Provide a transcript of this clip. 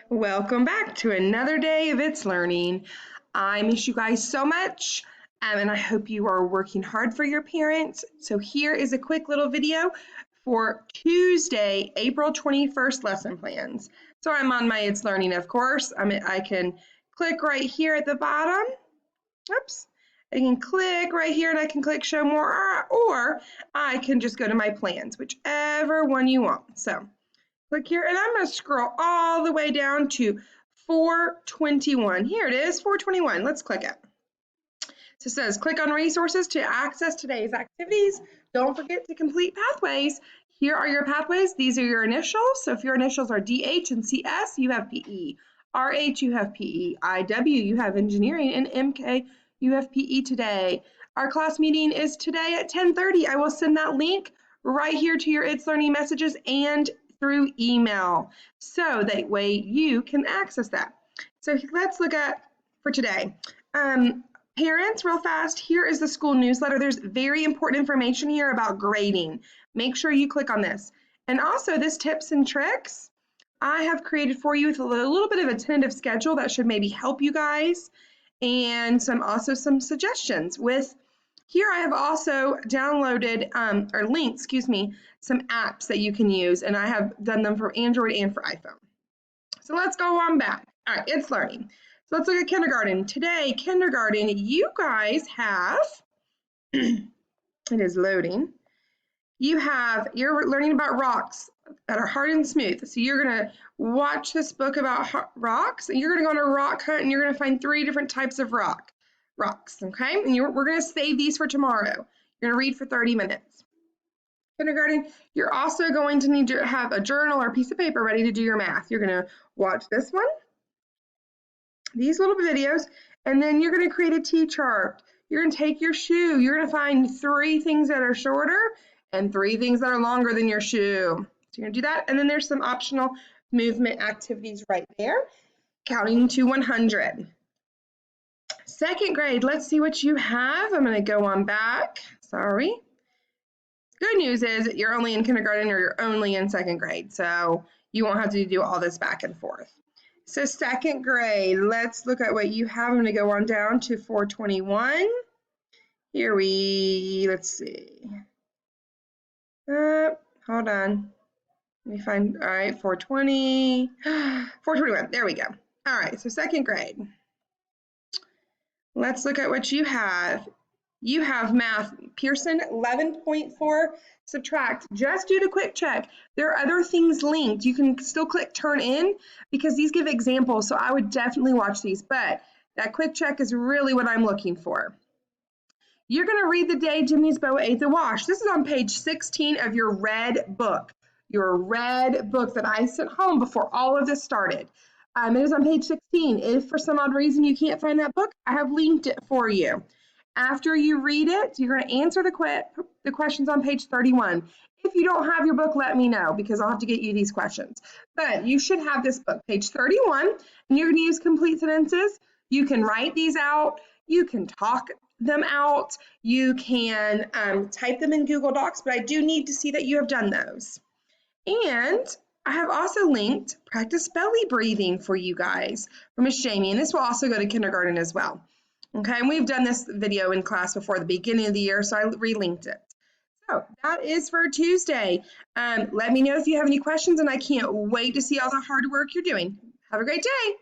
Welcome back to another day of It's Learning. I miss you guys so much, and I hope you are working hard for your parents. So here is a quick little video for Tuesday, April 21st lesson plans. So I'm on my It's Learning, of course. I can click right here at the bottom. Oops. I can click right here and I can click show more, or I can just go to my plans, whichever one you want. So click here, and I'm going to scroll all the way down to 421. Here it is, 421. Let's click it. So it says, click on resources to access today's activities. Don't forget to complete pathways. Here are your pathways. These are your initials. So if your initials are DH and CS, you have PE. RH, you have PE. IW, you have engineering. And MK, you have PE today. Our class meeting is today at 10:30. I will send that link right here to your It's Learning messages and through email, so that way you can access that. So let's look at for today. Parents, real fast, here is the school newsletter. There's very important information here about grading. Make sure you click on this. And also this tips and tricks I have created for you with a little bit of a tentative schedule that should maybe help you guys, and also some suggestions with. Here I have also downloaded, or linked, some apps that you can use, and I have done them for Android and for iPhone. So let's go on back. All right, It's Learning. So let's look at kindergarten. Today, kindergarten, you guys have, it is loading, you're learning about rocks that are hard and smooth. So you're going to watch this book about rocks, and you're going to go on a rock hunt, and you're going to find 3 different types of rocks, okay? And we're going to save these for tomorrow. You're going to read for 30 minutes. Kindergarten, you're also going to need to have a journal or a piece of paper ready to do your math. You're going to watch this one, these little videos, and then you're going to create a T-chart. You're going to take your shoe. You're going to find 3 things that are shorter and 3 things that are longer than your shoe. So you're going to do that, and then there's some optional movement activities right there, counting to 100. Second grade, let's see what you have. I'm going to go on back. Sorry. Good news is you're only in kindergarten or you're only in second grade, so you won't have to do all this back and forth. So second grade, let's look at what you have. I'm going to go on down to 421. Let's see. Hold on. Let me find, all right, 420, 421, there we go. All right, so second grade. Let's look at what you have. You have math, Pearson 11.4 subtract. Just do the quick check. There are other things linked. You can still click turn in because these give examples, so I would definitely watch these, but that quick check is really what I'm looking for. You're going to read the day Jimmy's boat ate the wash. This is on page 16 of your red book that I sent home before all of this started. It is on page 16. If for some odd reason you can't find that book, I have linked it for you. After you read it, you're going to answer the questions on page 31. If you don't have your book, let me know because I'll have to get you these questions. But you should have this book, page 31, and you're going to use complete sentences. You can write these out. You can talk them out. You can type them in Google Docs, but I do need to see that you have done those. And I have also linked practice belly breathing for you guys from Miss Jamie, and this will also go to kindergarten as well. Okay, and we've done this video in class before the beginning of the year, so I relinked it. So that is for Tuesday. Let me know if you have any questions, and I can't wait to see all the hard work you're doing. Have a great day.